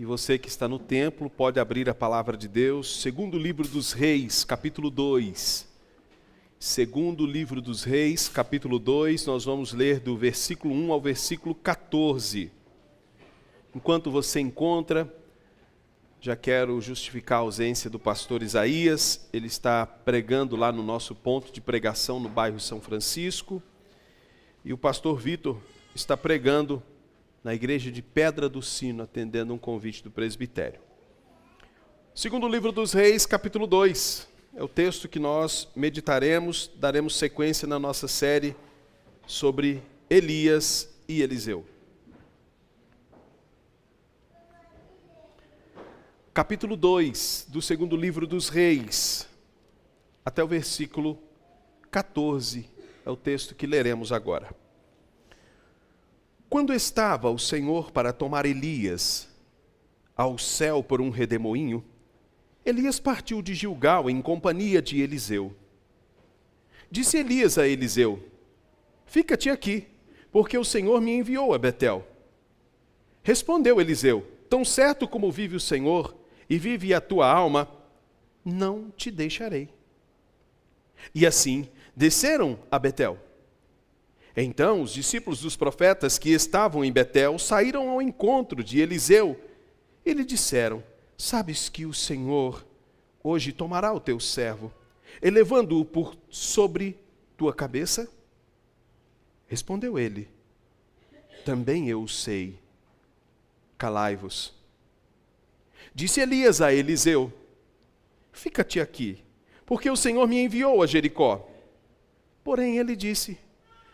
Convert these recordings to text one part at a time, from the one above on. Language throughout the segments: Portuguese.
E você que está no templo pode abrir a palavra de Deus, segundo livro dos Reis, capítulo 2. Segundo livro dos Reis, capítulo 2, nós vamos ler do versículo 1 ao versículo 14. Enquanto você encontra, já quero justificar a ausência do pastor Isaías. Ele está pregando lá no nosso ponto de pregação no bairro São Francisco. E o pastor Vitor está pregando na igreja de Pedra do Sino, atendendo um convite do presbitério. Segundo livro dos Reis, capítulo 2, é o texto que nós meditaremos, daremos sequência na nossa série sobre Elias e Eliseu. Capítulo 2 do segundo livro dos Reis, até o versículo 14, é o texto que leremos agora. Quando estava o Senhor para tomar Elias ao céu por um redemoinho, Elias partiu de Gilgal em companhia de Eliseu. Disse Elias a Eliseu: fica-te aqui, porque o Senhor me enviou a Betel. Respondeu Eliseu: tão certo como vive o Senhor e vive a tua alma, não te deixarei. E assim desceram a Betel. Então os discípulos dos profetas que estavam em Betel saíram ao encontro de Eliseu e lhe disseram: sabes que o Senhor hoje tomará o teu servo, elevando-o por sobre tua cabeça? Respondeu ele: também eu o sei, calai-vos. Disse Elias a Eliseu: fica-te aqui, porque o Senhor me enviou a Jericó. Porém ele disse: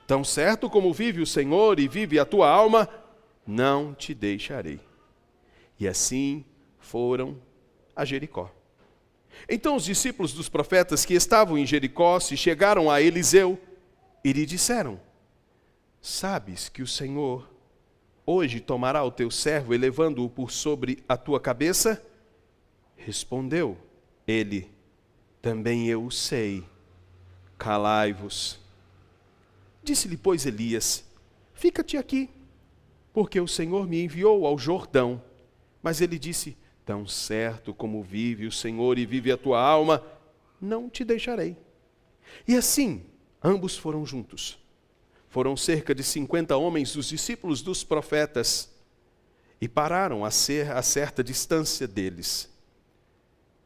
tão certo como vive o Senhor e vive a tua alma, não te deixarei. E assim foram a Jericó. Então os discípulos dos profetas que estavam em Jericó se chegaram a Eliseu e lhe disseram: sabes que o Senhor hoje tomará o teu servo, elevando-o por sobre a tua cabeça? Respondeu ele: também eu o sei, calai-vos. Disse-lhe, pois, Elias: fica-te aqui, porque o Senhor me enviou ao Jordão. Mas ele disse: tão certo como vive o Senhor e vive a tua alma, não te deixarei. E assim, ambos foram juntos. Foram cerca de 50 homens dos discípulos dos profetas e pararam a certa distância deles.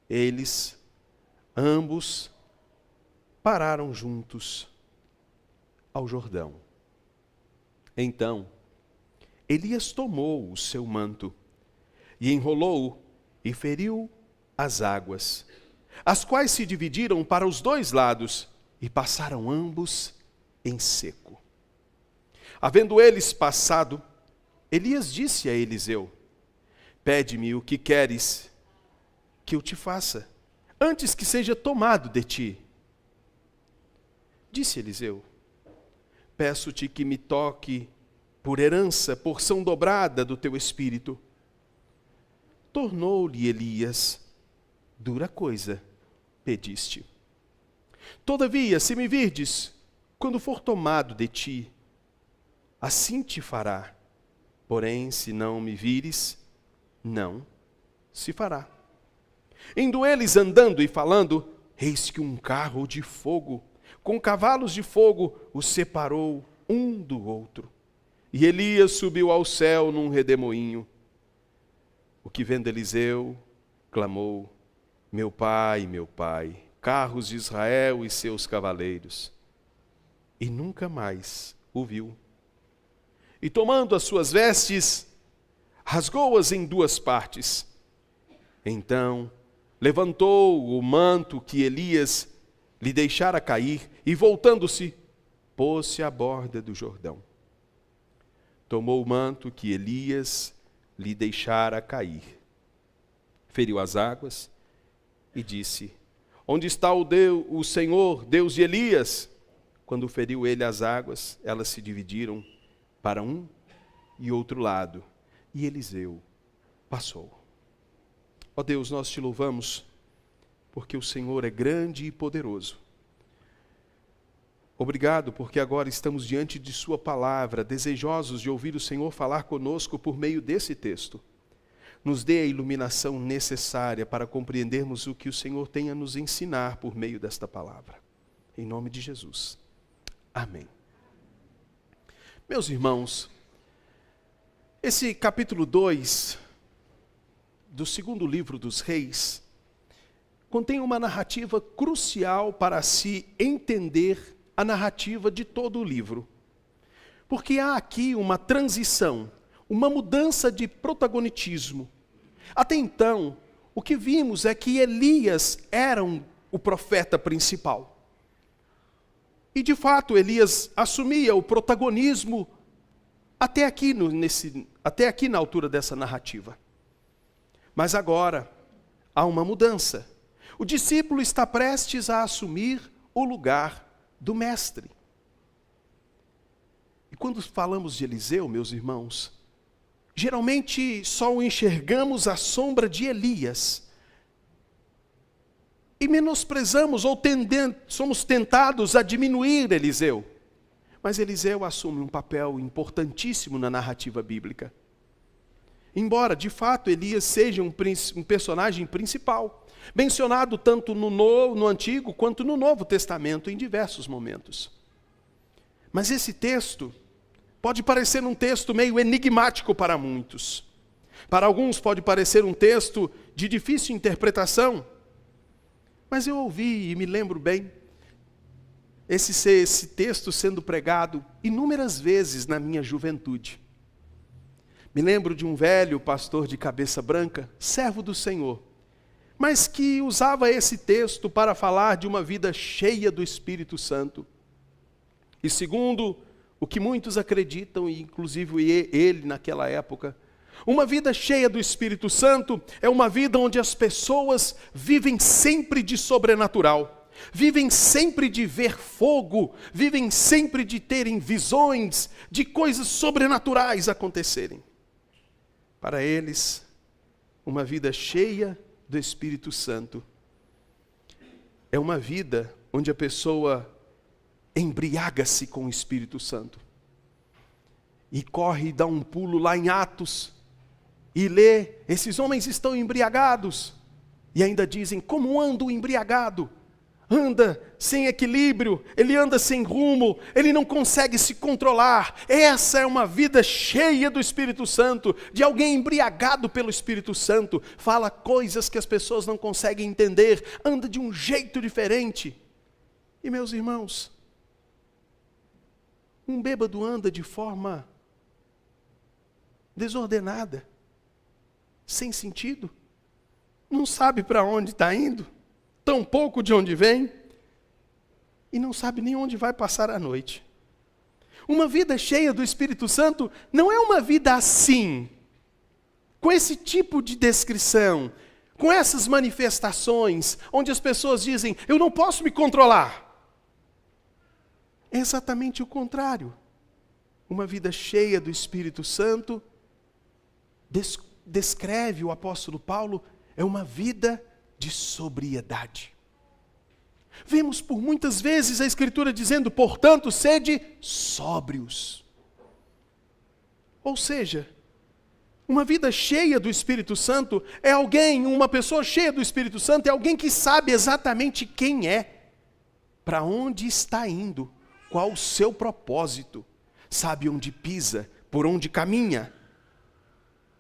Eles, ambos, pararam juntos ao Jordão. Então, Elias tomou o seu manto e enrolou-o e feriu as águas, as quais se dividiram para os dois lados e passaram ambos em seco. Havendo eles passado, Elias disse a Eliseu: pede-me o que queres que eu te faça, antes que seja tomado de ti. Disse Eliseu: peço-te que me toque por herança, porção dobrada do teu espírito. Tornou-lhe Elias: dura coisa pediste. Todavia, se me virdes, quando for tomado de ti, assim te fará. Porém, se não me vires, não se fará. Indo eles andando e falando, eis que um carro de fogo, com cavalos de fogo, os separou um do outro. E Elias subiu ao céu num redemoinho. O que vendo Eliseu, clamou: meu pai, carros de Israel e seus cavaleiros. E nunca mais o viu. E tomando as suas vestes, rasgou-as em duas partes. Então levantou o manto que Elias lhe deixara cair, e voltando-se, pôs-se à borda do Jordão. Tomou o manto que Elias lhe deixara cair, feriu as águas e disse: onde está o Senhor, Deus de Elias? Quando feriu ele as águas, elas se dividiram para um e outro lado, e Eliseu passou. Ó Deus, nós te louvamos, porque o Senhor é grande e poderoso. Obrigado, porque agora estamos diante de sua palavra, desejosos de ouvir o Senhor falar conosco por meio desse texto. nos dê a iluminação necessária para compreendermos o que o Senhor tem a nos ensinar por meio desta palavra. Em nome de Jesus. Amém. Meus irmãos, esse capítulo 2 do segundo livro dos Reis contém uma narrativa crucial para se entender a narrativa de todo o livro. Porque há aqui uma transição, uma mudança de protagonismo. Até então, o que vimos é que Elias era o profeta principal. E de fato, Elias assumia o protagonismo até aqui na altura dessa narrativa. Mas agora, há uma mudança. O discípulo está prestes a assumir o lugar do mestre. E quando falamos de Eliseu, meus irmãos, geralmente só o enxergamos à sombra de Elias. E menosprezamos ou somos tentados a diminuir Eliseu. Mas Eliseu assume um papel importantíssimo na narrativa bíblica. Embora, de fato, Elias seja um personagem principal, mencionado tanto no Antigo quanto no Novo Testamento em diversos momentos. Mas esse texto pode parecer um texto meio enigmático para muitos. Para alguns pode parecer um texto de difícil interpretação. Mas eu ouvi e me lembro bem esse texto sendo pregado inúmeras vezes na minha juventude. Me lembro de um velho pastor de cabeça branca, servo do Senhor, mas que usava esse texto para falar de uma vida cheia do Espírito Santo. E segundo o que muitos acreditam, e inclusive ele naquela época, uma vida cheia do Espírito Santo é uma vida onde as pessoas vivem sempre de sobrenatural, vivem sempre de ver fogo, vivem sempre de terem visões, de coisas sobrenaturais acontecerem. Para eles, uma vida cheia do Espírito Santo é uma vida onde a pessoa embriaga-se com o Espírito Santo. E corre e dá um pulo lá em Atos e lê, esses homens estão embriagados. E ainda dizem, como anda o embriagado? Anda sem equilíbrio, ele anda sem rumo, ele não consegue se controlar. Essa é uma vida cheia do Espírito Santo, de alguém embriagado pelo Espírito Santo. Fala coisas que as pessoas não conseguem entender, anda de um jeito diferente. E meus irmãos, um bêbado anda de forma desordenada, sem sentido, não sabe para onde está indo, tampouco de onde vem, e não sabe nem onde vai passar a noite. Uma vida cheia do Espírito Santo não é uma vida assim, com esse tipo de descrição, com essas manifestações, onde as pessoas dizem, eu não posso me controlar. É exatamente o contrário. Uma vida cheia do Espírito Santo, descreve o apóstolo Paulo, é uma vida de sobriedade. Vemos por muitas vezes a Escritura dizendo, portanto, sede sóbrios. Ou seja, uma vida cheia do Espírito Santo é uma pessoa cheia do Espírito Santo é alguém que sabe exatamente quem é, para onde está indo, qual o seu propósito, sabe onde pisa, por onde caminha.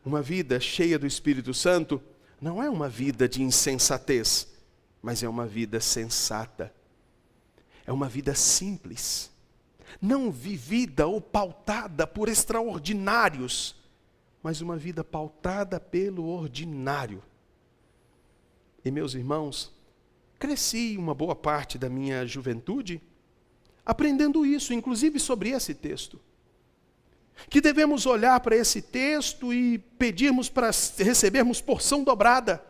Uma vida cheia do Espírito Santo não é uma vida de insensatez, mas é uma vida sensata. É uma vida simples, não vivida ou pautada por extraordinários, mas uma vida pautada pelo ordinário. E meus irmãos, cresci uma boa parte da minha juventude aprendendo isso, inclusive sobre esse texto. Que devemos olhar para esse texto e pedirmos para recebermos porção dobrada.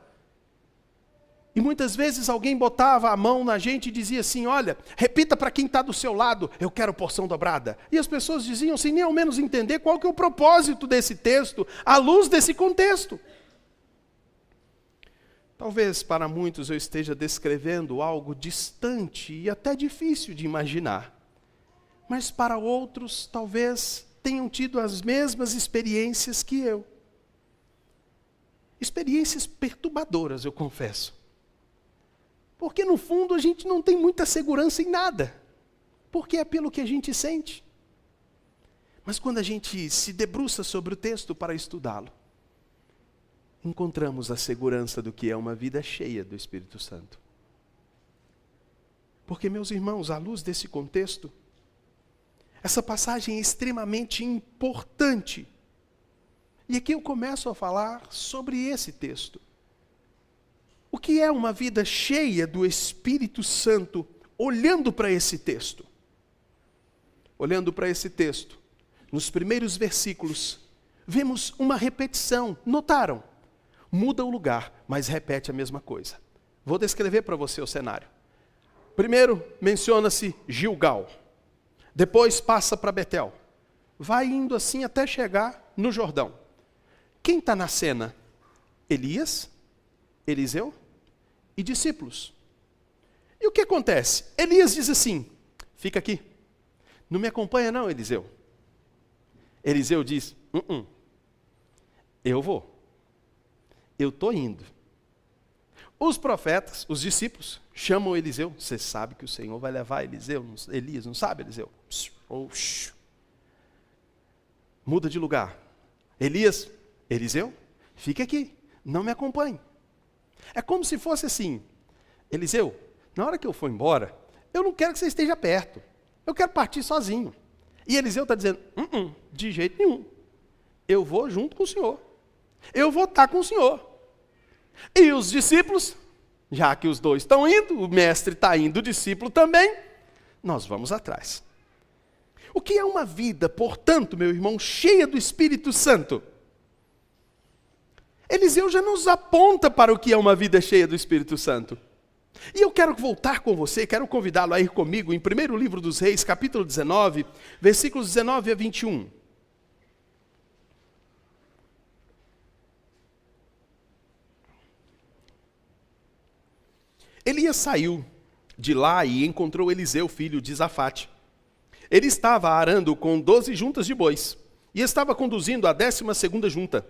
E muitas vezes alguém botava a mão na gente e dizia assim, olha, repita para quem está do seu lado, eu quero porção dobrada. E as pessoas diziam sem nem ao menos entender qual que é o propósito desse texto, à luz desse contexto. Talvez para muitos eu esteja descrevendo algo distante e até difícil de imaginar. Mas para outros, talvez tenham tido as mesmas experiências que eu. experiências perturbadoras, eu confesso. Porque no fundo a gente não tem muita segurança em nada. Porque é pelo que a gente sente. Mas quando a gente se debruça sobre o texto para estudá-lo, encontramos a segurança do que é uma vida cheia do Espírito Santo. Porque, meus irmãos, à luz desse contexto, essa passagem é extremamente importante. E aqui eu começo a falar sobre esse texto. O que é uma vida cheia do Espírito Santo, olhando para esse texto? Olhando para esse texto, nos primeiros versículos, vemos uma repetição. Notaram? Muda o lugar, mas repete a mesma coisa. Vou descrever para você o cenário. Primeiro, menciona-se Gilgal. Depois passa para Betel. Vai indo assim até chegar no Jordão. Quem está na cena? Elias, Eliseu e discípulos. E o que acontece? Elias diz assim, fica aqui. Não me acompanha não, Eliseu. Eliseu diz, eu vou. Eu estou indo. Os profetas, os discípulos, chamam Eliseu. Você sabe que o Senhor vai levar Elias, não sabe, Eliseu? Muda de lugar. Elias, Eliseu, fique aqui, não me acompanhe. É como se fosse assim, Eliseu, na hora que eu for embora, eu não quero que você esteja perto. Eu quero partir sozinho. E Eliseu está dizendo, de jeito nenhum. Eu vou junto com o Senhor. Eu vou estar com o Senhor. E os discípulos, já que os dois estão indo, o mestre está indo, o discípulo também, nós vamos atrás. O que é uma vida, portanto, meu irmão, cheia do Espírito Santo? Eliseu já nos aponta para o que é uma vida cheia do Espírito Santo. E eu quero voltar com você, quero convidá-lo a ir comigo em 1º livro dos Reis, capítulo 19, versículos 19 a 21. Elias saiu de lá e encontrou Eliseu, filho de Zafate. Ele estava arando com 12 juntas de bois e estava conduzindo a 12ª junta.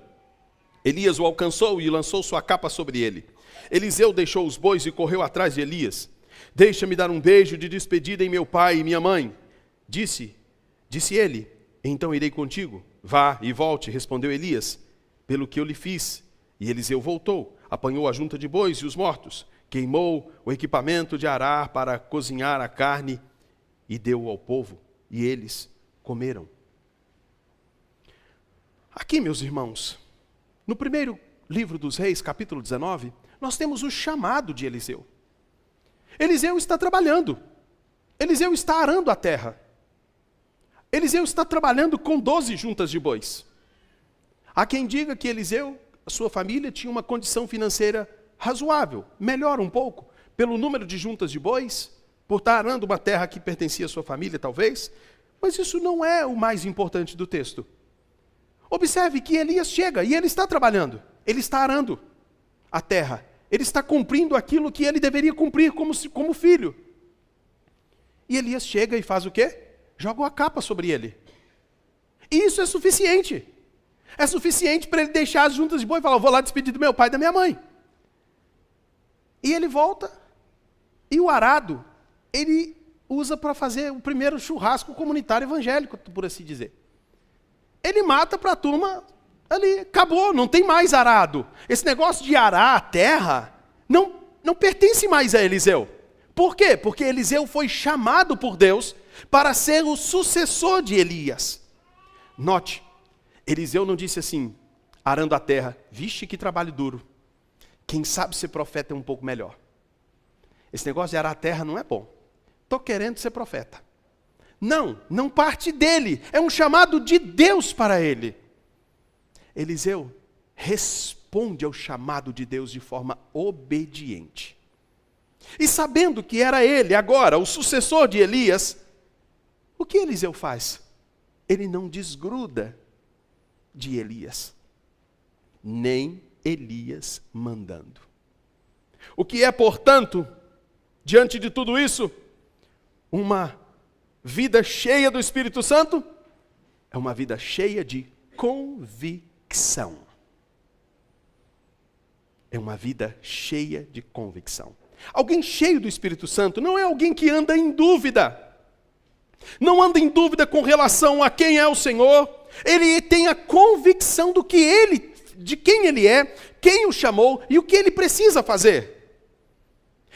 Elias o alcançou e lançou sua capa sobre ele. Eliseu deixou os bois e correu atrás de Elias. Deixa-me dar um beijo de despedida em meu pai e minha mãe. Disse ele, então irei contigo. Vá e volte, respondeu Elias, pelo que eu lhe fiz. E Eliseu voltou, apanhou a junta de bois e os mortos, queimou o equipamento de arar para cozinhar a carne e deu ao povo, e eles comeram. Aqui, meus irmãos, no 1º livro dos Reis, capítulo 19, nós temos o chamado de Eliseu. Eliseu está trabalhando. Eliseu está arando a terra. Eliseu está trabalhando com 12 juntas de bois. Há quem diga que Eliseu, a sua família, tinha uma condição financeira razoável, melhor um pouco, pelo número de juntas de bois, por estar arando uma terra que pertencia à sua família, talvez. Mas isso não é o mais importante do texto. Observe que Elias chega e ele está trabalhando. Ele está arando a terra. Ele está cumprindo aquilo que ele deveria cumprir como filho. E Elias chega e faz o quê? Joga uma capa sobre ele. E isso é suficiente. É suficiente para ele deixar as juntas de boi e falar, vou lá despedir do meu pai e da minha mãe. E ele volta. E o arado, ele usa para fazer o primeiro churrasco comunitário evangélico, por assim dizer. Ele mata para a turma ali, acabou, não tem mais arado. Esse negócio de arar a terra não pertence mais a Eliseu. Por quê? Porque Eliseu foi chamado por Deus para ser o sucessor de Elias. Note, Eliseu não disse assim, arando a terra, vixe que trabalho duro. Quem sabe ser profeta é um pouco melhor. Esse negócio de arar a terra não é bom. Estou querendo ser profeta. Não parte dele. É um chamado de Deus para ele. Eliseu responde ao chamado de Deus de forma obediente. E sabendo que era ele agora o sucessor de Elias, o que Eliseu faz? Ele não desgruda de Elias. Nem Elias mandando. O que é, portanto, diante de tudo isso, uma vida cheia do Espírito Santo? É uma vida cheia de convicção. é uma vida cheia de convicção. Alguém cheio do Espírito Santo não é alguém que anda em dúvida. Não anda em dúvida com relação a quem é o Senhor. Ele tem a convicção de quem ele é, quem o chamou e o que ele precisa fazer.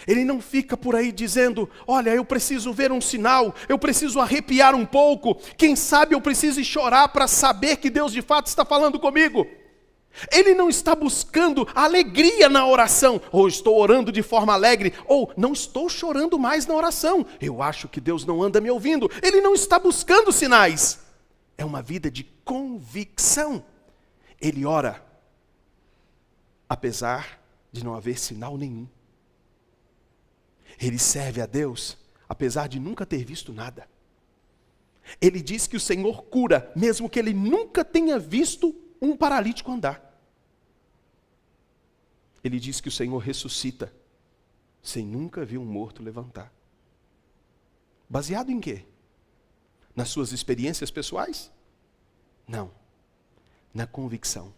Ele não fica por aí dizendo, olha, eu preciso ver um sinal, eu preciso arrepiar um pouco, quem sabe eu preciso chorar para saber que Deus de fato está falando comigo. Ele não está buscando alegria na oração, ou estou orando de forma alegre, ou não estou chorando mais na oração, eu acho que Deus não anda me ouvindo. Ele não está buscando sinais, é uma vida de convicção. Ele ora, apesar de não haver sinal nenhum. Ele serve a Deus, apesar de nunca ter visto nada. Ele diz que o Senhor cura, mesmo que ele nunca tenha visto um paralítico andar. Ele diz que o Senhor ressuscita, sem nunca ver um morto levantar. Baseado em quê? Nas suas experiências pessoais? Não. Na convicção.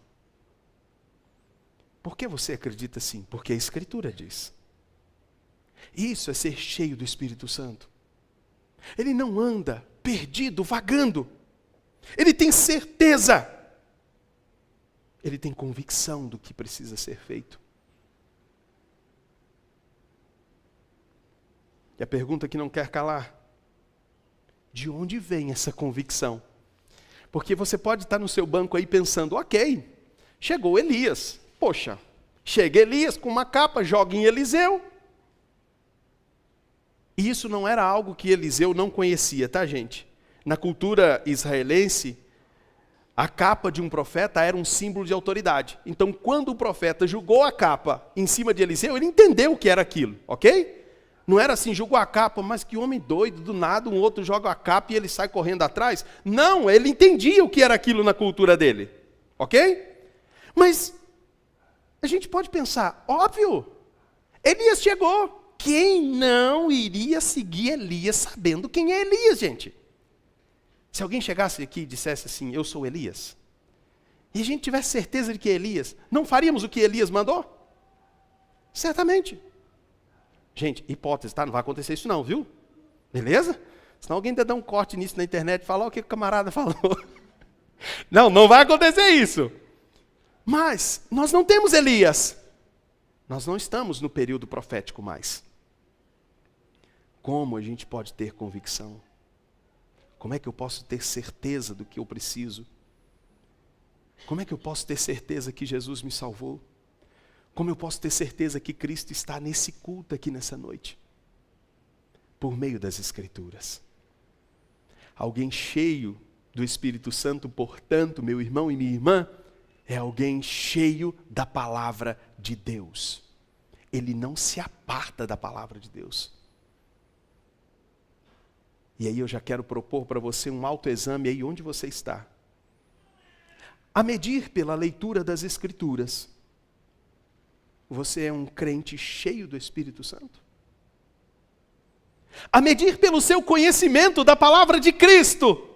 Por que você acredita assim? Porque a Escritura diz. Isso é ser cheio do Espírito Santo. Ele não anda perdido, vagando. Ele tem certeza. Ele tem convicção do que precisa ser feito. E a pergunta que não quer calar: de onde vem essa convicção? Porque você pode estar no seu banco aí pensando, ok, chegou Elias. Poxa, chega Elias com uma capa, joga em Eliseu. E isso não era algo que Eliseu não conhecia, tá, gente? Na cultura israelense, a capa de um profeta era um símbolo de autoridade. Então, quando o profeta jogou a capa em cima de Eliseu, ele entendeu o que era aquilo, ok? Não era assim, jogou a capa, mas que homem doido, do nada um outro joga a capa e ele sai correndo atrás. Não, ele entendia o que era aquilo na cultura dele, ok? Mas a gente pode pensar, óbvio, Elias chegou. Quem não iria seguir Elias sabendo quem é Elias, gente? Se alguém chegasse aqui e dissesse assim, eu sou Elias, e a gente tivesse certeza de que é Elias, não faríamos o que Elias mandou? Certamente. Gente, hipótese, tá? Não vai acontecer isso não, viu? Beleza? Senão alguém ainda dá um corte nisso na internet e fala o que o camarada falou. Não vai acontecer isso. Mas nós não temos Elias. Nós não estamos no período profético mais. Como a gente pode ter convicção? Como é que eu posso ter certeza do que eu preciso? Como é que eu posso ter certeza que Jesus me salvou? Como eu posso ter certeza que Cristo está nesse culto aqui nessa noite? Por meio das Escrituras. Alguém cheio do Espírito Santo, portanto, meu irmão e minha irmã, é alguém cheio da palavra de Deus. Ele não se aparta da palavra de Deus. E aí eu já quero propor para você um autoexame aí onde você está. A medir pela leitura das Escrituras, você é um crente cheio do Espírito Santo? A medir pelo seu conhecimento da palavra de Cristo,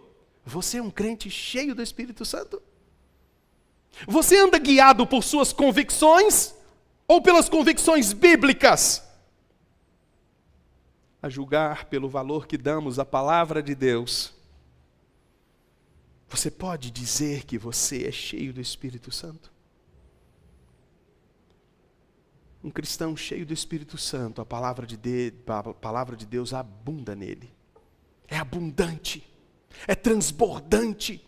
você é um crente cheio do Espírito Santo? Você anda guiado por suas convicções ou pelas convicções bíblicas? A julgar pelo valor que damos à palavra de Deus, você pode dizer que você é cheio do Espírito Santo? Um cristão cheio do Espírito Santo, a palavra de Deus abunda nele. É abundante, é transbordante.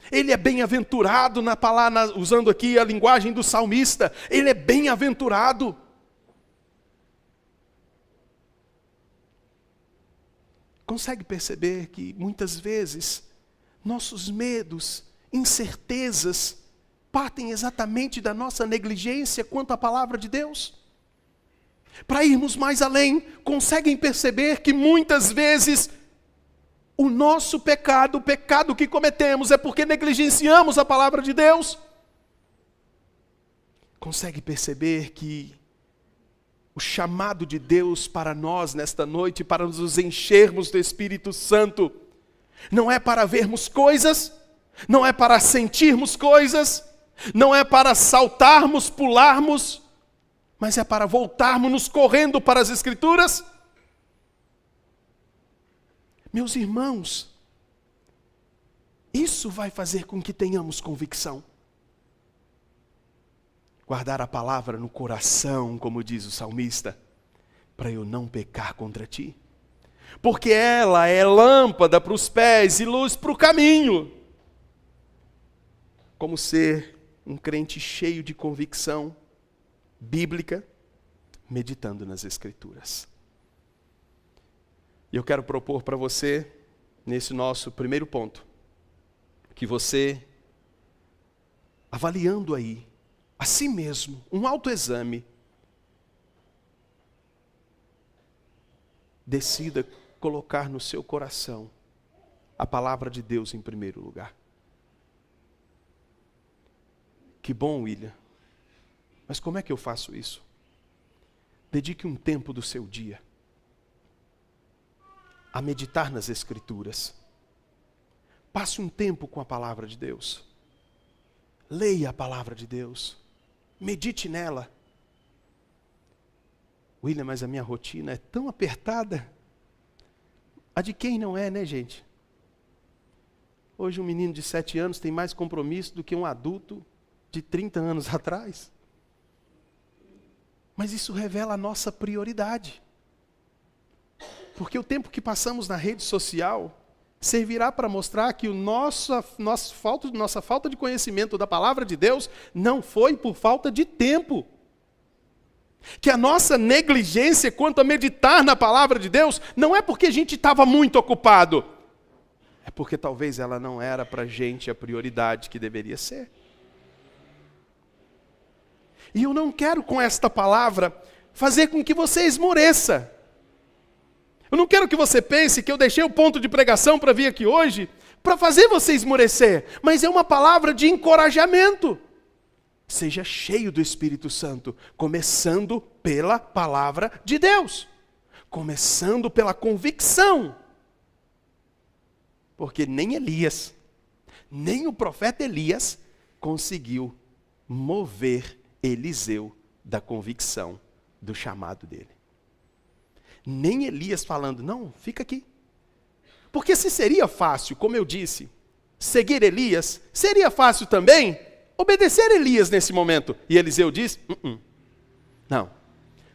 Ele é bem-aventurado na palavra, usando aqui a linguagem do salmista, ele é bem-aventurado. Consegue perceber que muitas vezes nossos medos, incertezas, partem exatamente da nossa negligência quanto à palavra de Deus? Para irmos mais além, conseguem perceber que muitas vezes o nosso pecado, o pecado que cometemos é porque negligenciamos a palavra de Deus? Consegue perceber que o chamado de Deus para nós nesta noite, para nos enchermos do Espírito Santo, não é para vermos coisas, não é para sentirmos coisas, Não é para saltarmos, pularmos, mas é para voltarmos correndo para as Escrituras. Meus irmãos, isso vai fazer com que tenhamos convicção. Guardar a palavra no coração, como diz o salmista, para eu não pecar contra ti. Porque ela é lâmpada para os pés e luz para o caminho. Como ser um crente cheio de convicção bíblica, meditando nas Escrituras. E eu quero propor para você, nesse nosso primeiro ponto, que você, avaliando aí, a si mesmo, um autoexame, decida colocar no seu coração a palavra de Deus em primeiro lugar. Que bom, William. Mas como é que eu faço isso? Dedique um tempo do seu dia a meditar nas Escrituras. Passe um tempo com a palavra de Deus. Leia a palavra de Deus. Medite nela. William, mas a minha rotina é tão apertada. A de quem não é, né, gente? Hoje um menino de 7 anos tem mais compromisso do que um adulto de 30 anos atrás. Mas isso revela a nossa prioridade. Porque o tempo que passamos na rede social servirá para mostrar que nossa falta de conhecimento da palavra de Deus não foi por falta de tempo. Que a nossa negligência quanto a meditar na palavra de Deus não é porque a gente estava muito ocupado. É porque talvez ela não era para a gente a prioridade que deveria ser. E eu não quero com esta palavra fazer com que você esmoreça. Eu não quero que você pense que eu deixei o ponto de pregação para vir aqui hoje para fazer você esmorecer, mas é uma palavra de encorajamento. Seja cheio do Espírito Santo, começando pela palavra de Deus, começando pela convicção. Porque nem Elias, nem o profeta Elias conseguiu mover Eliseu da convicção do chamado dele. Nem Elias falando, não, fica aqui. Porque se seria fácil, como eu disse, seguir Elias, seria fácil também obedecer Elias nesse momento. E Eliseu diz, não,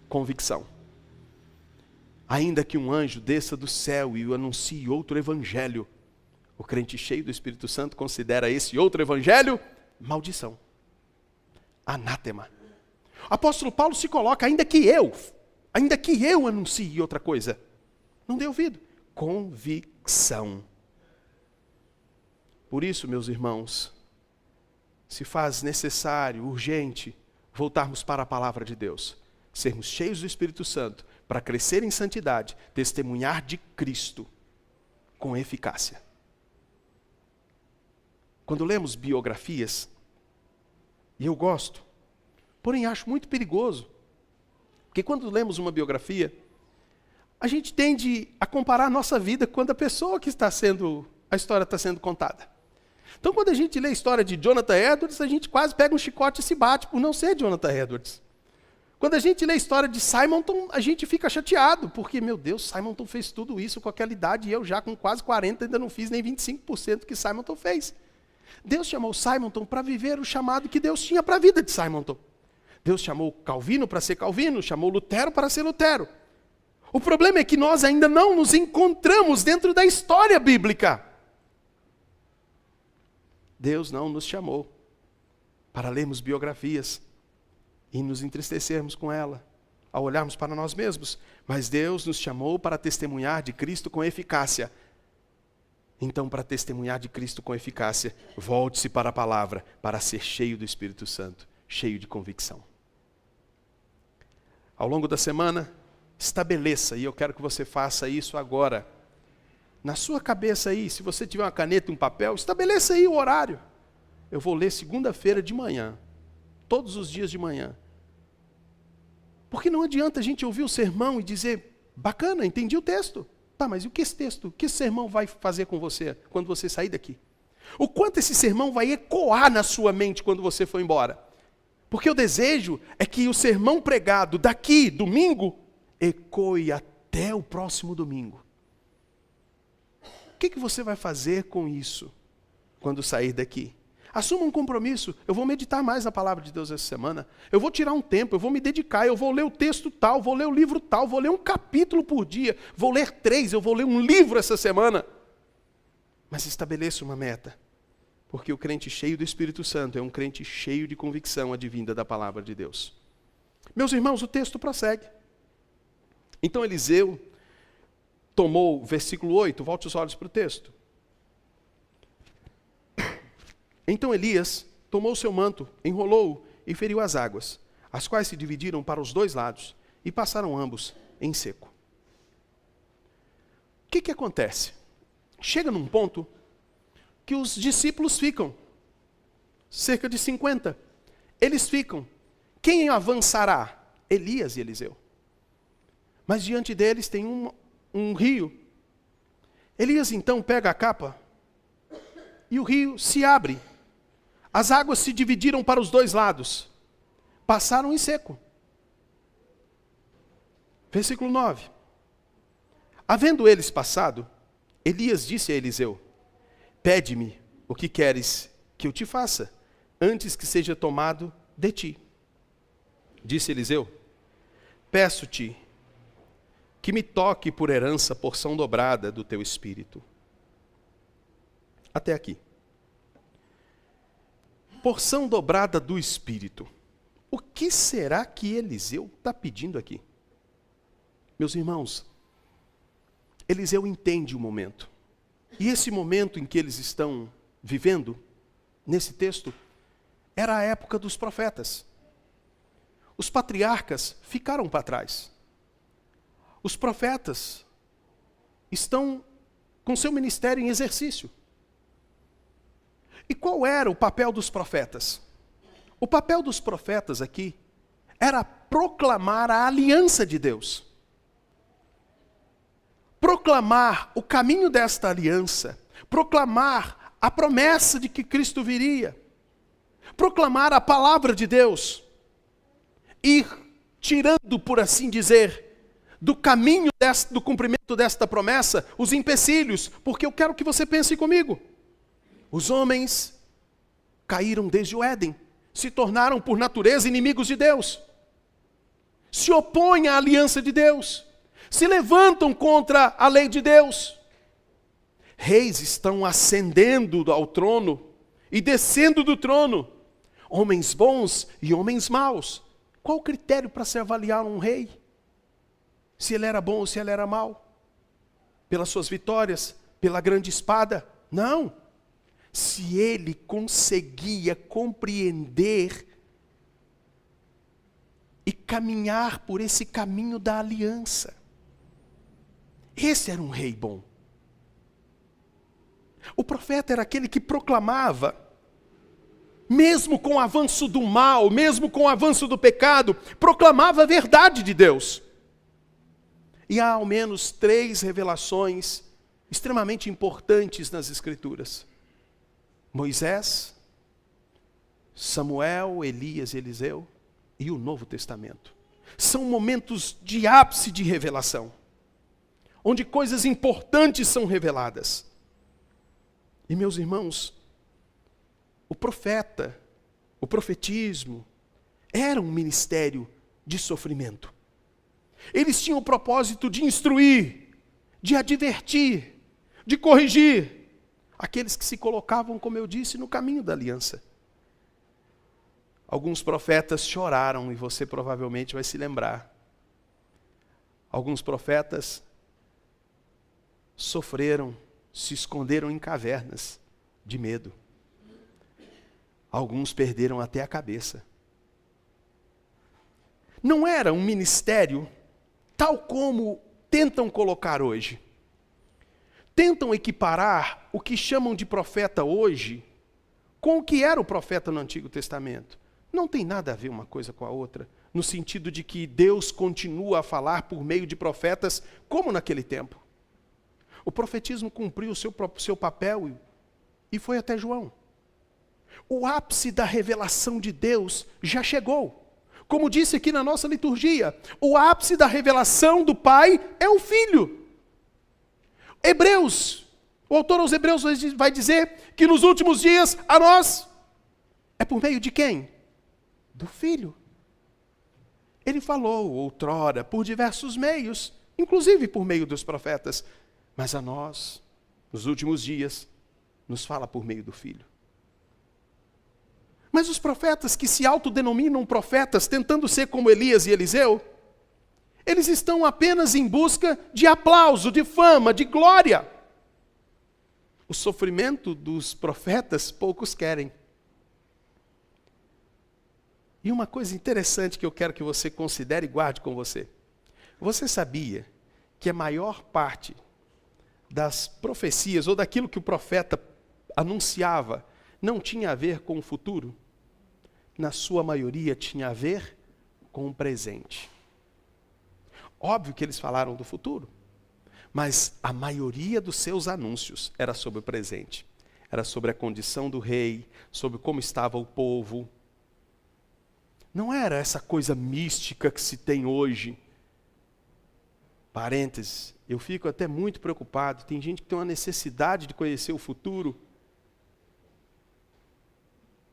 convicção. Ainda que um anjo desça do céu e o anuncie outro evangelho, o crente cheio do Espírito Santo considera esse outro evangelho maldição, anátema. O apóstolo Paulo se coloca, ainda que eu anuncie outra coisa. Não dê ouvido. Convicção. Por isso, meus irmãos, se faz necessário, urgente, voltarmos para a palavra de Deus. Sermos cheios do Espírito Santo, para crescer em santidade, testemunhar de Cristo com eficácia. Quando lemos biografias, e eu gosto, porém acho muito perigoso, porque quando lemos uma biografia, a gente tende a comparar a nossa vida com a da pessoa que a história está sendo contada. Então, quando a gente lê a história de Jonathan Edwards, a gente quase pega um chicote e se bate por não ser Jonathan Edwards. Quando a gente lê a história de Simonton, a gente fica chateado, porque, meu Deus, Simonton fez tudo isso com aquela idade e eu já com quase 40 ainda não fiz nem 25% que Simonton fez. Deus chamou Simonton para viver o chamado que Deus tinha para a vida de Simonton. Deus chamou Calvino para ser Calvino, chamou Lutero para ser Lutero. O problema é que nós ainda não nos encontramos dentro da história bíblica. Deus não nos chamou para lermos biografias e nos entristecermos com ela, ao olharmos para nós mesmos. Mas Deus nos chamou para testemunhar de Cristo com eficácia. Então, para testemunhar de Cristo com eficácia, volte-se para a palavra, para ser cheio do Espírito Santo, cheio de convicção. Ao longo da semana, estabeleça, e eu quero que você faça isso agora, na sua cabeça aí, se você tiver uma caneta e um papel, estabeleça aí o horário. Eu vou ler segunda-feira de manhã, todos os dias de manhã. Porque não adianta a gente ouvir o sermão e dizer, bacana, entendi o texto. Tá, mas e o que esse texto, o que esse sermão vai fazer com você quando você sair daqui? O quanto esse sermão vai ecoar na sua mente quando você for embora. Porque o desejo é que o sermão pregado daqui, domingo, ecoe até o próximo domingo. O que você vai fazer com isso quando sair daqui? Assuma um compromisso. Eu vou meditar mais na palavra de Deus essa semana. Eu vou tirar um tempo, eu vou me dedicar, eu vou ler o texto tal, vou ler o livro tal, vou ler um capítulo por dia, vou ler 3, eu vou ler um livro essa semana. Mas estabeleça uma meta. Porque o crente cheio do Espírito Santo é um crente cheio de convicção advinda da palavra de Deus. Meus irmãos, o texto prossegue. Então Eliseu tomou, versículo 8, volte os olhos para o texto. Então Elias tomou o seu manto, enrolou-o e feriu as águas, as quais se dividiram para os 2 lados, e passaram ambos em seco. O que acontece? Chega num ponto que os discípulos ficam, cerca de 50. Eles ficam. Quem avançará? Elias e Eliseu. Mas diante deles tem um rio. Elias então pega a capa e o rio se abre. As águas se dividiram para os 2 lados. Passaram em seco. Versículo 9. Havendo eles passado, Elias disse a Eliseu: pede-me o que queres que eu te faça, antes que seja tomado de ti. Disse Eliseu: peço-te que me toque por herança porção dobrada do teu espírito. Até aqui. Porção dobrada do espírito. O que será que Eliseu está pedindo aqui? Meus irmãos, Eliseu entende o momento. E esse momento em que eles estão vivendo, nesse texto, era a época dos profetas. Os patriarcas ficaram para trás. Os profetas estão com seu ministério em exercício. E qual era o papel dos profetas? O papel dos profetas aqui era proclamar a aliança de Deus. Proclamar o caminho desta aliança. Proclamar a promessa de que Cristo viria. Proclamar a palavra de Deus. Ir tirando, por assim dizer, do caminho do cumprimento desta promessa, os empecilhos, porque eu quero que você pense comigo. Os homens caíram desde o Éden, se tornaram por natureza inimigos de Deus, se opõem à aliança de Deus, se levantam contra a lei de Deus. Reis estão ascendendo ao trono e descendo do trono, homens bons e homens maus. Qual o critério para se avaliar um rei? Se ele era bom ou se ele era mau? Pelas suas vitórias? Pela grande espada? Não. Se ele conseguia compreender e caminhar por esse caminho da aliança. Esse era um rei bom. O profeta era aquele que proclamava, mesmo com o avanço do mal, mesmo com o avanço do pecado, proclamava a verdade de Deus. E há ao menos 3 revelações extremamente importantes nas Escrituras. Moisés, Samuel, Elias e Eliseu e o Novo Testamento. São momentos de ápice de revelação, onde coisas importantes são reveladas. E meus irmãos, o profeta, o profetismo, era um ministério de sofrimento. Eles tinham o propósito de instruir, de advertir, de corrigir aqueles que se colocavam, como eu disse, no caminho da aliança. Alguns profetas choraram, e você provavelmente vai se lembrar. Alguns profetas sofreram, se esconderam em cavernas de medo. Alguns perderam até a cabeça. Não era um ministério tal como tentam colocar hoje. Tentam equiparar o que chamam de profeta hoje com o que era o profeta no Antigo Testamento. Não tem nada a ver uma coisa com a outra, no sentido de que Deus continua a falar por meio de profetas como naquele tempo. O profetismo cumpriu o seu papel e foi até João. O ápice da revelação de Deus já chegou. Como disse aqui na nossa liturgia, o ápice da revelação do Pai é o Filho. Hebreus, o autor aos Hebreus vai dizer que nos últimos dias a nós é por meio de quem? Do Filho. Ele falou outrora por diversos meios, inclusive por meio dos profetas, mas a nós, nos últimos dias, nos fala por meio do Filho. Mas os profetas que se autodenominam profetas, tentando ser como Elias e Eliseu, eles estão apenas em busca de aplauso, de fama, de glória. O sofrimento dos profetas poucos querem. E uma coisa interessante que eu quero que você considere e guarde com você. Você sabia que a maior parte das profecias, ou daquilo que o profeta anunciava, não tinha a ver com o futuro? Na sua maioria tinha a ver com o presente. Óbvio que eles falaram do futuro, mas a maioria dos seus anúncios era sobre o presente. Era sobre a condição do rei, sobre como estava o povo. Não era essa coisa mística que se tem hoje. Parênteses, eu fico até muito preocupado. Tem gente que tem uma necessidade de conhecer o futuro.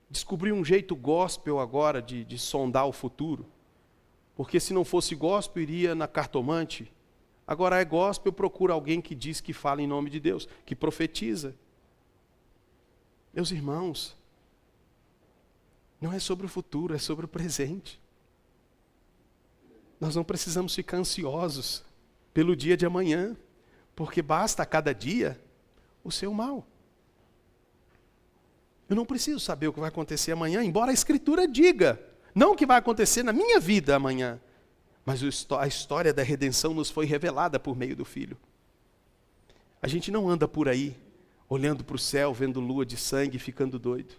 Descobri um jeito gospel agora de sondar o futuro. Porque se não fosse gospel, iria na cartomante. Agora é gospel, procura alguém que diz que fala em nome de Deus, que profetiza. Meus irmãos, não é sobre o futuro, é sobre o presente. Nós não precisamos ficar ansiosos pelo dia de amanhã, porque basta a cada dia o seu mal. Eu não preciso saber o que vai acontecer amanhã, embora a Escritura diga, não o que vai acontecer na minha vida amanhã, mas a história da redenção nos foi revelada por meio do Filho. A gente não anda por aí, olhando para o céu, vendo lua de sangue e ficando doido.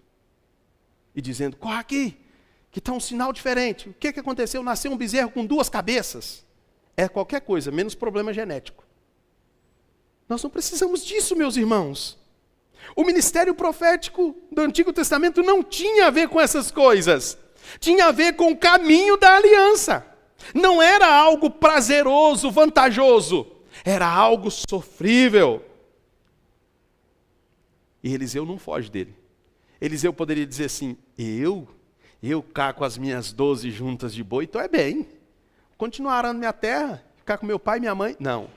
E dizendo, corre aqui, que está um sinal diferente. O que aconteceu? Nasceu um bezerro com 2 cabeças. É qualquer coisa, menos problema genético. Nós não precisamos disso, meus irmãos. O ministério profético do Antigo Testamento não tinha a ver com essas coisas. Tinha a ver com o caminho da aliança. Não era algo prazeroso, vantajoso. Era algo sofrível. E Eliseu não foge dele. Eliseu poderia dizer assim, eu cá com as minhas 12 juntas de boi, então é bem. Continuar arando minha terra, ficar com meu pai e minha mãe. Não.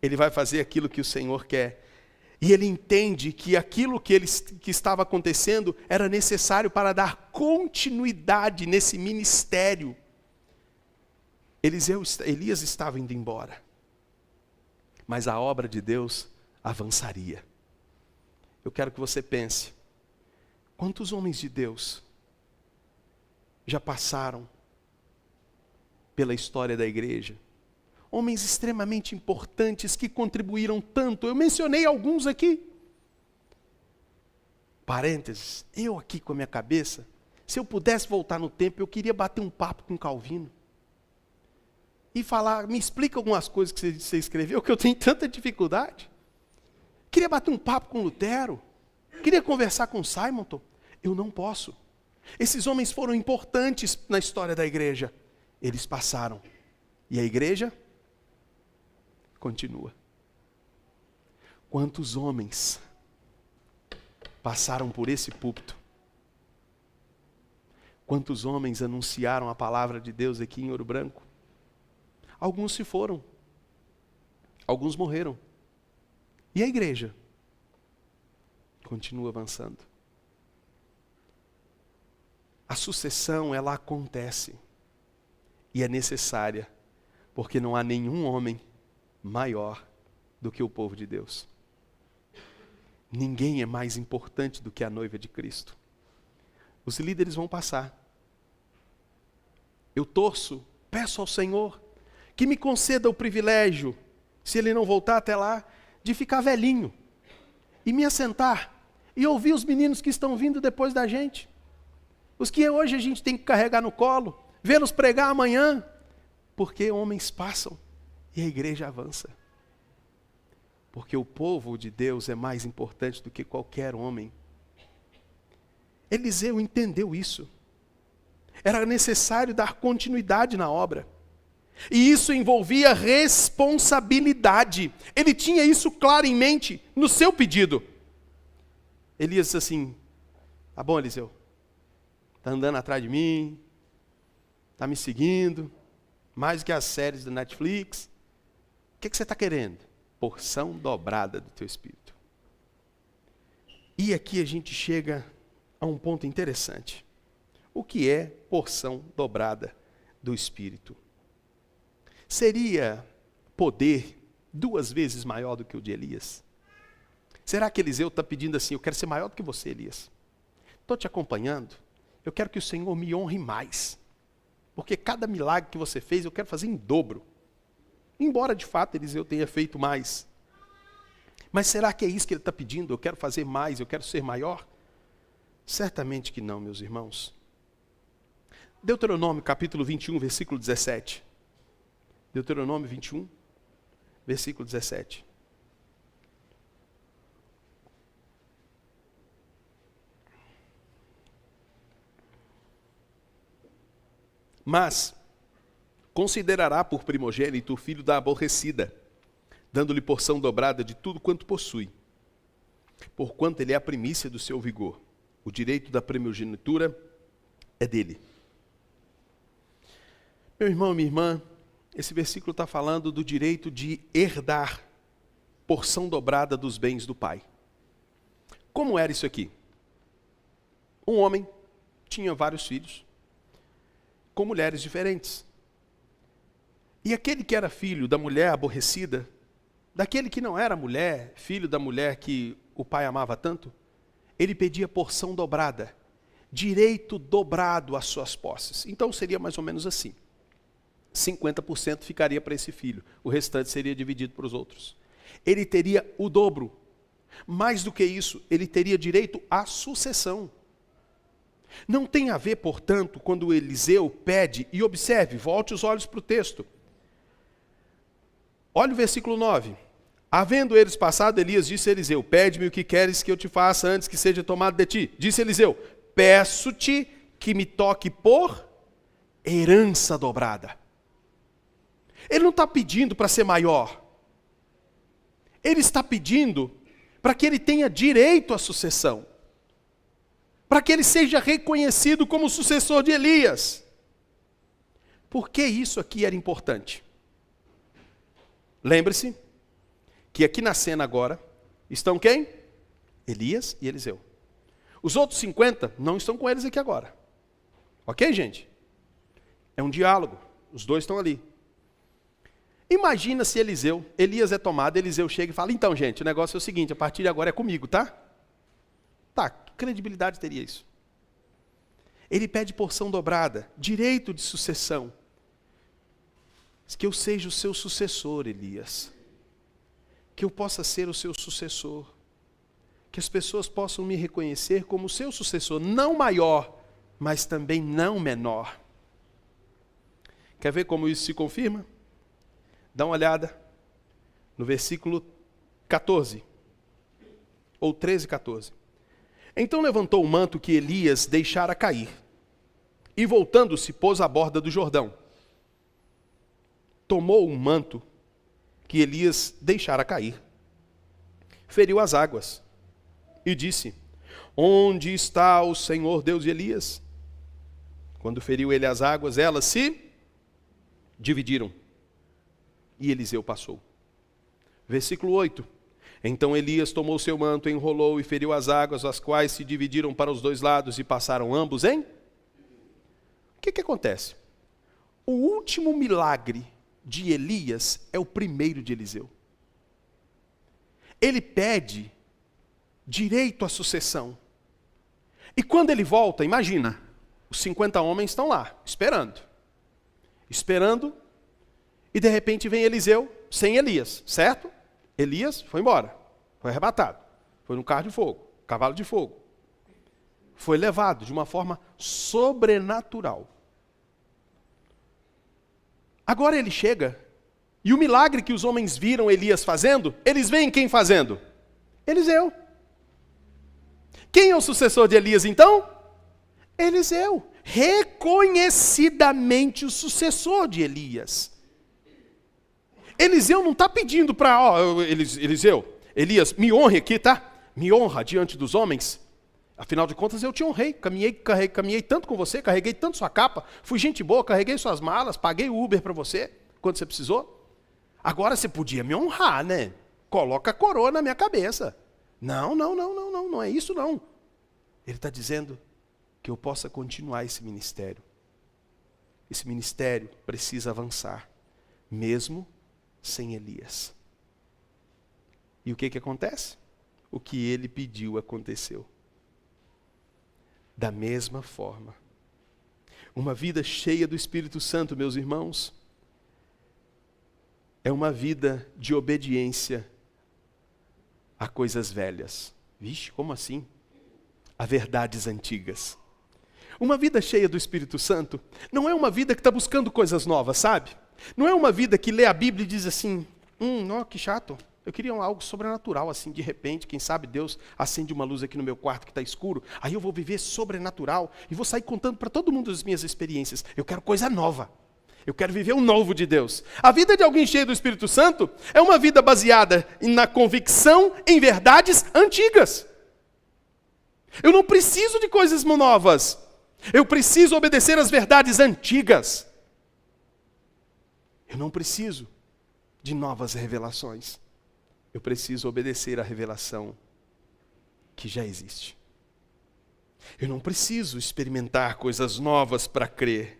Ele vai fazer aquilo que o Senhor quer. E ele entende que aquilo que estava acontecendo era necessário para dar continuidade nesse ministério. Elias estava indo embora. Mas a obra de Deus avançaria. Eu quero que você pense, quantos homens de Deus já passaram pela história da igreja? Homens extremamente importantes que contribuíram tanto. Eu mencionei alguns aqui. Parênteses, eu aqui com a minha cabeça, se eu pudesse voltar no tempo, eu queria bater um papo com Calvino. E falar, me explica algumas coisas que você escreveu, que eu tenho tanta dificuldade. Queria bater um papo com Lutero. Queria conversar com Simonton. Eu não posso. Esses homens foram importantes na história da igreja. Eles passaram. E a igreja continua. Quantos homens passaram por esse púlpito? Quantos homens anunciaram a palavra de Deus aqui em Ouro Branco? Alguns se foram. Alguns morreram. E a igreja continua avançando. A sucessão, ela acontece. E é necessária. Porque não há nenhum homem maior do que o povo de Deus. Ninguém é mais importante do que a noiva de Cristo. Os líderes vão passar. Eu torço, peço ao Senhor que me conceda o privilégio, se Ele não voltar até lá, de ficar velhinho e me assentar e ouvir os meninos que estão vindo depois da gente. Os que hoje a gente tem que carregar no colo, vê-los pregar amanhã, porque homens passam e a igreja avança. Porque o povo de Deus é mais importante do que qualquer homem. Eliseu entendeu isso. Era necessário dar continuidade na obra. E isso envolvia responsabilidade. Ele tinha isso claro em mente no seu pedido. Elias disse assim: tá bom, Eliseu, está andando atrás de mim, está me seguindo, mais do que as séries da Netflix. O que você está querendo? Porção dobrada do teu espírito. E aqui a gente chega a um ponto interessante. O que é porção dobrada do espírito? Seria poder 2 vezes maior do que o de Elias? Será que Eliseu está pedindo assim: eu quero ser maior do que você, Elias? Estou te acompanhando, eu quero que o Senhor me honre mais. Porque cada milagre que você fez, eu quero fazer em dobro. Embora de fato Eliseu tenha feito mais. Mas será que é isso que ele está pedindo? Eu quero fazer mais, eu quero ser maior? Certamente que não, meus irmãos. Deuteronômio capítulo 21, versículo 17. Deuteronômio 21, versículo 17. Mas considerará por primogênito o filho da aborrecida, dando-lhe porção dobrada de tudo quanto possui, porquanto ele é a primícia do seu vigor. O direito da primogenitura é dele. Meu irmão, minha irmã, esse versículo está falando do direito de herdar porção dobrada dos bens do pai. Como era isso aqui? Um homem tinha vários filhos, com mulheres diferentes. E aquele que era filho da mulher aborrecida, daquele que não era mulher, filho da mulher que o pai amava tanto, ele pedia porção dobrada, direito dobrado às suas posses. Então seria mais ou menos assim: 50% ficaria para esse filho, o restante seria dividido para os outros. Ele teria o dobro. Mais do que isso, ele teria direito à sucessão. Não tem a ver, portanto, quando Eliseu pede, e observe, volte os olhos para o texto. Olha o versículo 9. Havendo eles passado, Elias disse a Eliseu: pede-me o que queres que eu te faça antes que seja tomado de ti. Disse Eliseu: peço-te que me toque por herança dobrada. Ele não está pedindo para ser maior. Ele está pedindo para que ele tenha direito à sucessão. Para que ele seja reconhecido como sucessor de Elias. Por que isso aqui era importante? Lembre-se que aqui na cena agora estão quem? Elias e Eliseu. Os outros 50 não estão com eles aqui agora. Ok, gente? É um diálogo. Os dois estão ali. Imagina se Elias é tomado, Eliseu chega e fala: então, gente, o negócio é o seguinte, a partir de agora é comigo, tá? Tá, que credibilidade teria isso? Ele pede porção dobrada, direito de sucessão. Que eu seja o seu sucessor, Elias. Que eu possa ser o seu sucessor. Que as pessoas possam me reconhecer como o seu sucessor, não maior, mas também não menor. Quer ver como isso se confirma? Dá uma olhada no versículo 14, ou 13, 14. Então levantou o manto que Elias deixara cair, e voltando-se, pôs à borda do Jordão. Tomou o manto que Elias deixara cair, feriu as águas, e disse: onde está o Senhor Deus de Elias? Quando feriu ele as águas, elas se dividiram, e Eliseu passou. Versículo 8. Então Elias tomou seu manto, enrolou e feriu as águas, as quais se dividiram para os 2 lados e passaram ambos em... O que acontece? O último milagre de Elias é o primeiro de Eliseu. Ele pede direito à sucessão. E quando ele volta, imagina, os 50 homens estão lá, esperando, e de repente vem Eliseu sem Elias, certo? Elias foi embora, foi arrebatado, foi no carro de fogo, cavalo de fogo. Foi levado de uma forma sobrenatural. Agora ele chega E o milagre que os homens viram Elias fazendo, eles veem quem fazendo? Eliseu. Quem é o sucessor de Elias então? Eliseu. Reconhecidamente o sucessor de Elias. Eliseu não está pedindo para, Elias, me honre aqui, tá? Me honra diante dos homens. Afinal de contas, eu te honrei. Caminhei tanto com você, carreguei tanto sua capa, fui gente boa, carreguei suas malas, paguei o Uber para você, quando você precisou. Agora você podia me honrar, né? Coloca a coroa na minha cabeça. Não é isso não. Ele está dizendo que eu possa continuar esse ministério. Esse ministério precisa avançar, mesmo sem Elias. E o que acontece? O que ele pediu aconteceu. Da mesma forma, uma vida cheia do Espírito Santo, meus irmãos, é uma vida de obediência a coisas velhas. Vixe, como assim? A verdades antigas. Uma vida cheia do Espírito Santo não é uma vida que está buscando coisas novas, sabe? Não é uma vida que lê a Bíblia e diz assim, que chato. Eu queria algo sobrenatural, assim, de repente, quem sabe Deus acende uma luz aqui no meu quarto que está escuro, aí eu vou viver sobrenatural e vou sair contando para todo mundo as minhas experiências. Eu quero coisa nova. Eu quero viver o novo de Deus. A vida de alguém cheio do Espírito Santo é uma vida baseada na convicção em verdades antigas. Eu não preciso de coisas novas. Eu preciso obedecer às verdades antigas. Eu não preciso de novas revelações. Eu preciso obedecer à revelação que já existe. Eu não preciso experimentar coisas novas para crer.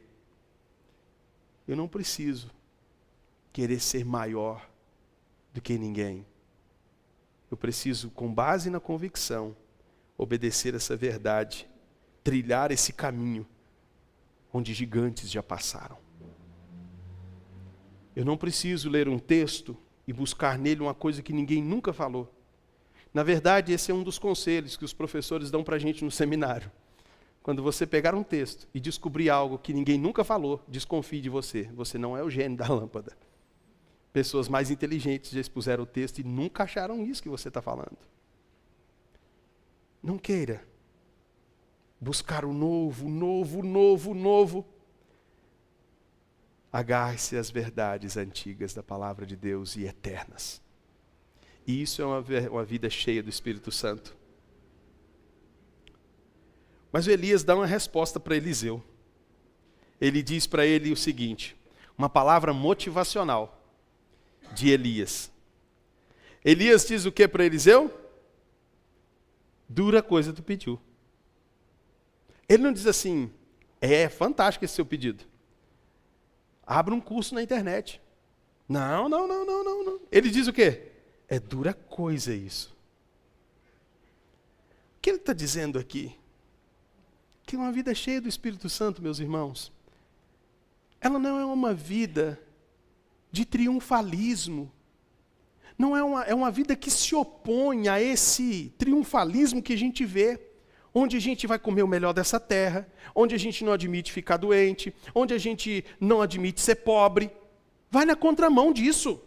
Eu não preciso querer ser maior do que ninguém. Eu preciso, com base na convicção, obedecer essa verdade, trilhar esse caminho onde gigantes já passaram. Eu não preciso ler um texto e buscar nele uma coisa que ninguém nunca falou. Na verdade, esse é um dos conselhos que os professores dão para a gente no seminário. Quando você pegar um texto e descobrir algo que ninguém nunca falou, desconfie de você. Você não é o gênio da lâmpada. Pessoas mais inteligentes já expuseram o texto e nunca acharam isso que você está falando. Não queira buscar o novo. Agarre-se às verdades antigas da palavra de Deus e eternas. E isso é uma vida cheia do Espírito Santo. Mas o Elias dá uma resposta para Eliseu. Ele diz para ele o seguinte, uma palavra motivacional de Elias. Elias diz o que para Eliseu? Dura coisa tu pediu. Ele não diz assim, é fantástico esse seu pedido. Abra um curso na internet. Não. Ele diz o quê? É dura coisa isso. O que ele está dizendo aqui? Que uma vida cheia do Espírito Santo, meus irmãos, ela não é uma vida de triunfalismo. Não é uma vida que se opõe a esse triunfalismo que a gente vê. Onde a gente vai comer o melhor dessa terra, onde a gente não admite ficar doente, onde a gente não admite ser pobre. Vai na contramão disso.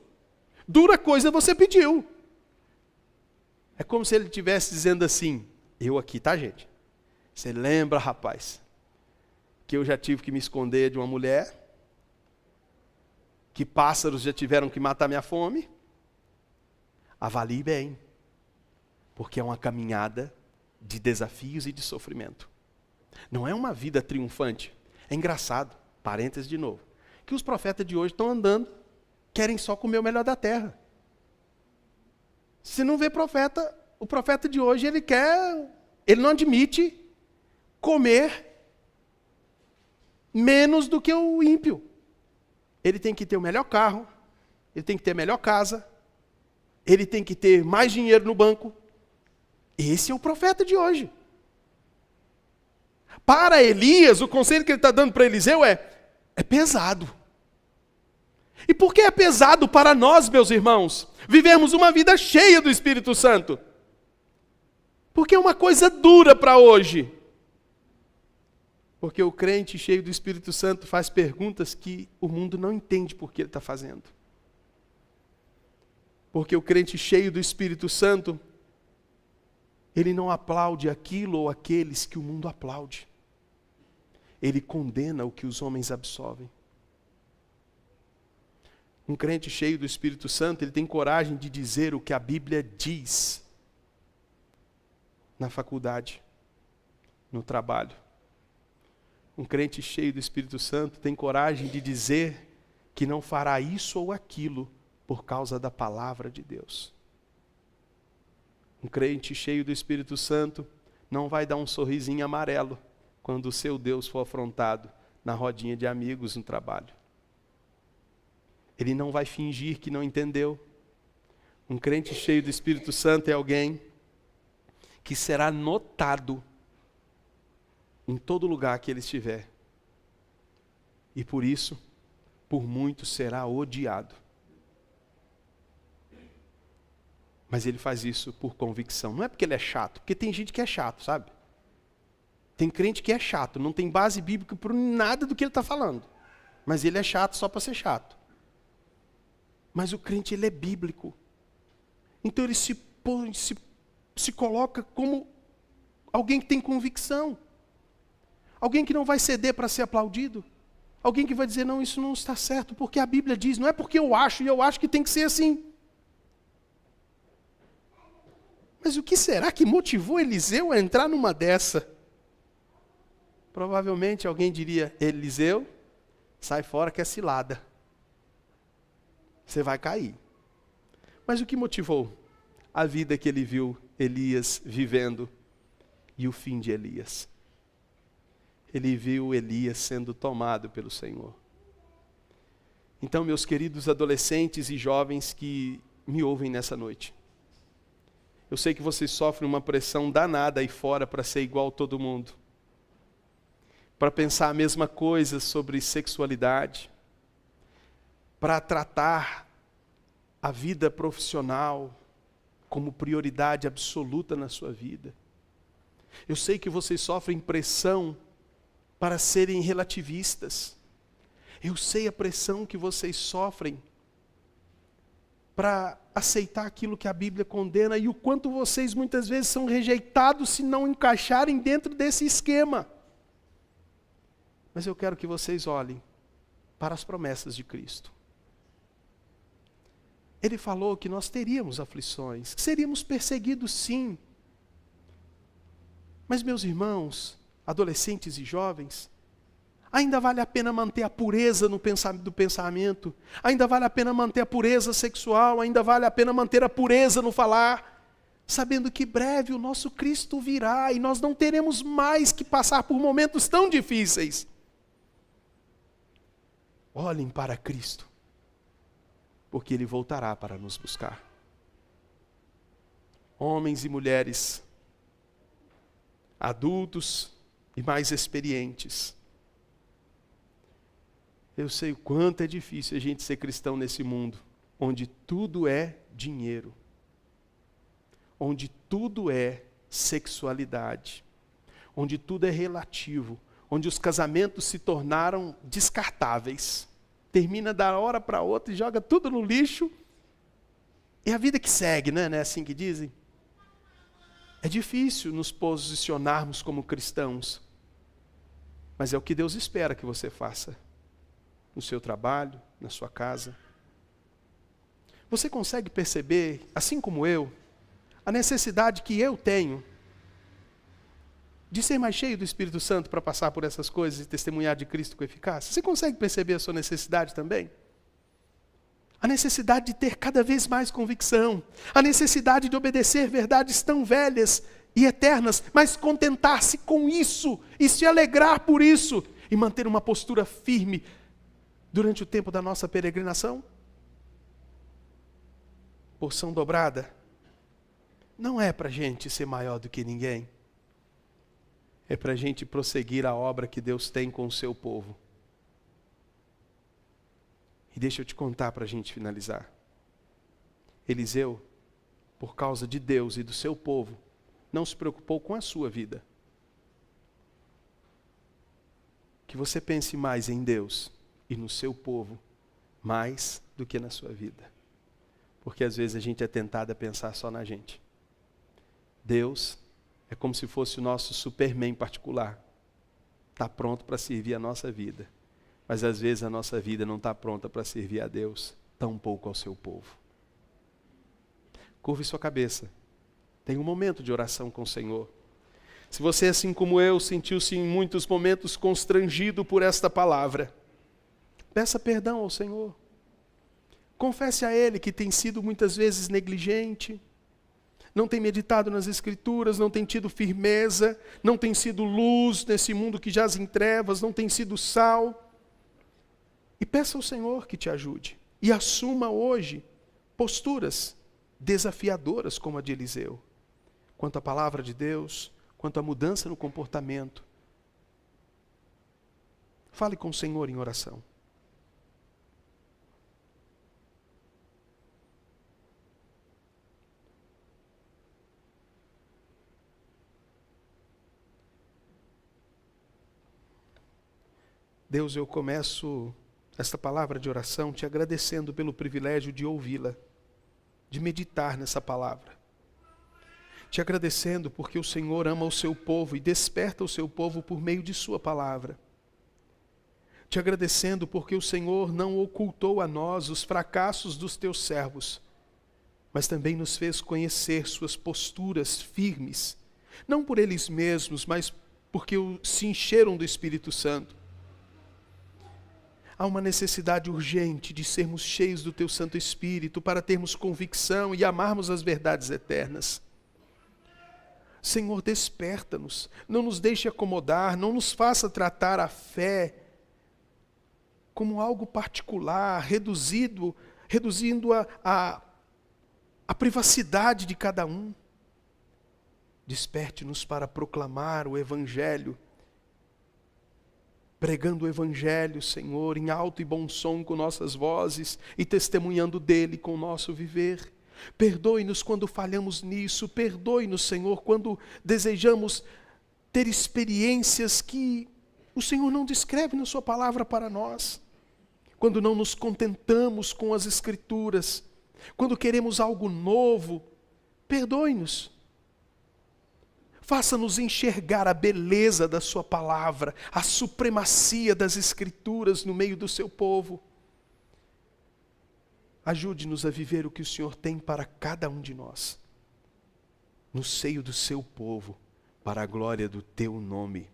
Dura coisa você pediu. É como se ele estivesse dizendo assim, eu aqui, tá gente? Você lembra, rapaz, que eu já tive que me esconder de uma mulher, que pássaros já tiveram que matar minha fome? Avalie bem, porque é uma caminhada de desafios e de sofrimento. Não é uma vida triunfante. É engraçado, parênteses de novo, que os profetas de hoje estão andando, querem só comer o melhor da terra. Se não vê profeta, o profeta de hoje ele não admite comer menos do que o ímpio. Ele tem que ter o melhor carro, ele tem que ter a melhor casa, ele tem que ter mais dinheiro no banco. Esse é o profeta de hoje. Para Elias, o conselho que ele está dando para Eliseu é pesado. E por que é pesado para nós, meus irmãos, vivermos uma vida cheia do Espírito Santo? Porque é uma coisa dura para hoje. Porque o crente cheio do Espírito Santo faz perguntas que o mundo não entende por que ele está fazendo. Porque o crente cheio do Espírito Santo, ele não aplaude aquilo ou aqueles que o mundo aplaude. Ele condena o que os homens absolvem. Um crente cheio do Espírito Santo, ele tem coragem de dizer o que a Bíblia diz na faculdade, no trabalho. Um crente cheio do Espírito Santo tem coragem de dizer que não fará isso ou aquilo por causa da palavra de Deus. Um crente cheio do Espírito Santo não vai dar um sorrisinho amarelo quando o seu Deus for afrontado na rodinha de amigos no trabalho. Ele não vai fingir que não entendeu. Um crente cheio do Espírito Santo é alguém que será notado em todo lugar que ele estiver. E por isso, por muitos será odiado. Mas ele faz isso por convicção. Não é porque ele é chato, porque tem gente que é chato, sabe? Tem crente que é chato, não tem base bíblica por nada do que ele está falando. Mas ele é chato só para ser chato. Mas o crente, ele é bíblico. Então ele se coloca como alguém que tem convicção. Alguém que não vai ceder para ser aplaudido. Alguém que vai dizer, não, isso não está certo, porque a Bíblia diz, não é porque eu acho, e eu acho que tem que ser assim. Mas o que será que motivou Eliseu a entrar numa dessa? Provavelmente alguém diria, Eliseu, sai fora que é cilada. Você vai cair. Mas o que motivou? A vida que ele viu Elias vivendo e o fim de Elias. Ele viu Elias sendo tomado pelo Senhor. Então, meus queridos adolescentes e jovens que me ouvem nessa noite, eu sei que vocês sofrem uma pressão danada aí fora para ser igual a todo mundo, para pensar a mesma coisa sobre sexualidade, para tratar a vida profissional como prioridade absoluta na sua vida. Eu sei que vocês sofrem pressão para serem relativistas. Eu sei a pressão que vocês sofrem para aceitar aquilo que a Bíblia condena e o quanto vocês muitas vezes são rejeitados se não encaixarem dentro desse esquema. Mas eu quero que vocês olhem para as promessas de Cristo. Ele falou que nós teríamos aflições, que seríamos perseguidos sim. Mas meus irmãos, adolescentes e jovens, ainda vale a pena manter a pureza do pensamento, ainda vale a pena manter a pureza sexual, ainda vale a pena manter a pureza no falar, sabendo que breve o nosso Cristo virá e nós não teremos mais que passar por momentos tão difíceis. Olhem para Cristo, porque Ele voltará para nos buscar. Homens e mulheres, adultos e mais experientes, eu sei o quanto é difícil a gente ser cristão nesse mundo, onde tudo é dinheiro, onde tudo é sexualidade, onde tudo é relativo, onde os casamentos se tornaram descartáveis. Termina da hora para outra e joga tudo no lixo. E a vida que segue, né? Não é assim que dizem? É difícil nos posicionarmos como cristãos. Mas é o que Deus espera que você faça. No seu trabalho, na sua casa. Você consegue perceber, assim como eu, a necessidade que eu tenho de ser mais cheio do Espírito Santo para passar por essas coisas e testemunhar de Cristo com eficácia? Você consegue perceber a sua necessidade também? A necessidade de ter cada vez mais convicção, a necessidade de obedecer verdades tão velhas e eternas, mas contentar-se com isso e se alegrar por isso e manter uma postura firme durante o tempo da nossa peregrinação? Porção dobrada não é para a gente ser maior do que ninguém. É para a gente prosseguir a obra que Deus tem com o seu povo. E deixa eu te contar para a gente finalizar. Eliseu, por causa de Deus e do seu povo, não se preocupou com a sua vida. Que você pense mais em Deus e no seu povo, mais do que na sua vida. Porque às vezes a gente é tentado a pensar só na gente. Deus é como se fosse o nosso Superman particular. Está pronto para servir a nossa vida. Mas às vezes a nossa vida não está pronta para servir a Deus, tampouco ao seu povo. Curve sua cabeça. Tenha um momento de oração com o Senhor. Se você, assim como eu, sentiu-se em muitos momentos constrangido por esta palavra, peça perdão ao Senhor. Confesse a Ele que tem sido muitas vezes negligente, não tem meditado nas Escrituras, não tem tido firmeza, não tem sido luz nesse mundo que jaz em trevas, não tem sido sal. E peça ao Senhor que te ajude. E assuma hoje posturas desafiadoras como a de Eliseu. Quanto à palavra de Deus, quanto à mudança no comportamento. Fale com o Senhor em oração. Deus, eu começo esta palavra de oração te agradecendo pelo privilégio de ouvi-la, de meditar nessa palavra. Te agradecendo porque o Senhor ama o seu povo e desperta o seu povo por meio de sua palavra. Te agradecendo porque o Senhor não ocultou a nós os fracassos dos teus servos, mas também nos fez conhecer suas posturas firmes, não por eles mesmos, mas porque se encheram do Espírito Santo. Há uma necessidade urgente de sermos cheios do Teu Santo Espírito para termos convicção e amarmos as verdades eternas. Senhor, desperta-nos, não nos deixe acomodar, não nos faça tratar a fé como algo particular, reduzindo a privacidade de cada um. Desperte-nos para proclamar o Evangelho, pregando o Evangelho, Senhor, em alto e bom som com nossas vozes e testemunhando dele com o nosso viver. Perdoe-nos quando falhamos nisso, perdoe-nos, Senhor, quando desejamos ter experiências que o Senhor não descreve na sua palavra para nós. Quando não nos contentamos com as Escrituras, quando queremos algo novo, perdoe-nos. Faça-nos enxergar a beleza da sua palavra, a supremacia das Escrituras no meio do seu povo. Ajude-nos a viver o que o Senhor tem para cada um de nós, no seio do seu povo, para a glória do teu nome.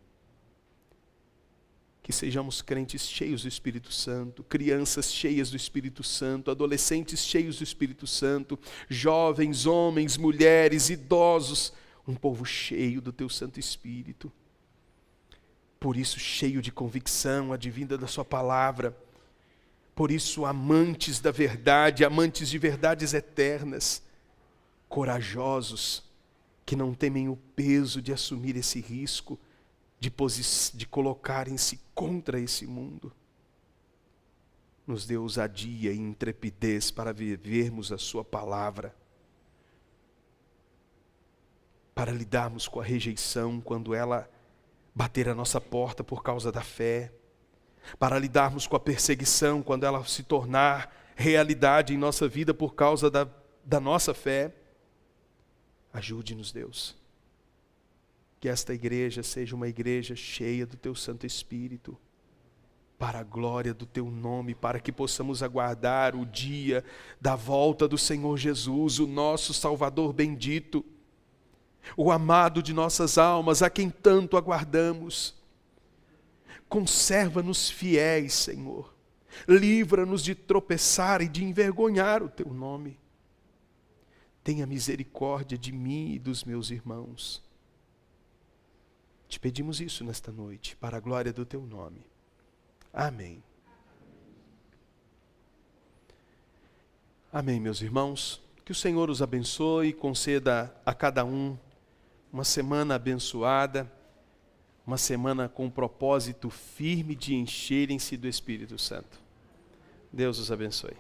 Que sejamos crentes cheios do Espírito Santo, crianças cheias do Espírito Santo, adolescentes cheios do Espírito Santo, jovens, homens, mulheres, idosos, um povo cheio do teu Santo Espírito. Por isso, cheio de convicção, advinda da sua palavra. Por isso, amantes da verdade, amantes de verdades eternas, corajosos, que não temem o peso de assumir esse risco, de colocarem-se contra esse mundo. Nos dê ousadia e intrepidez para vivermos a sua palavra, para lidarmos com a rejeição quando ela bater a nossa porta por causa da fé, para lidarmos com a perseguição quando ela se tornar realidade em nossa vida por causa da nossa fé. Ajude-nos, Deus. Que esta igreja seja uma igreja cheia do Teu Santo Espírito, para a glória do Teu nome, para que possamos aguardar o dia da volta do Senhor Jesus, o nosso Salvador bendito, o amado de nossas almas, a quem tanto aguardamos. Conserva-nos fiéis, Senhor. Livra-nos de tropeçar e de envergonhar o Teu nome. Tenha misericórdia de mim e dos meus irmãos. Te pedimos isso nesta noite, para a glória do Teu nome. Amém. Amém, meus irmãos. Que o Senhor os abençoe e conceda a cada um uma semana abençoada, uma semana com um propósito firme de encherem-se do Espírito Santo. Deus os abençoe.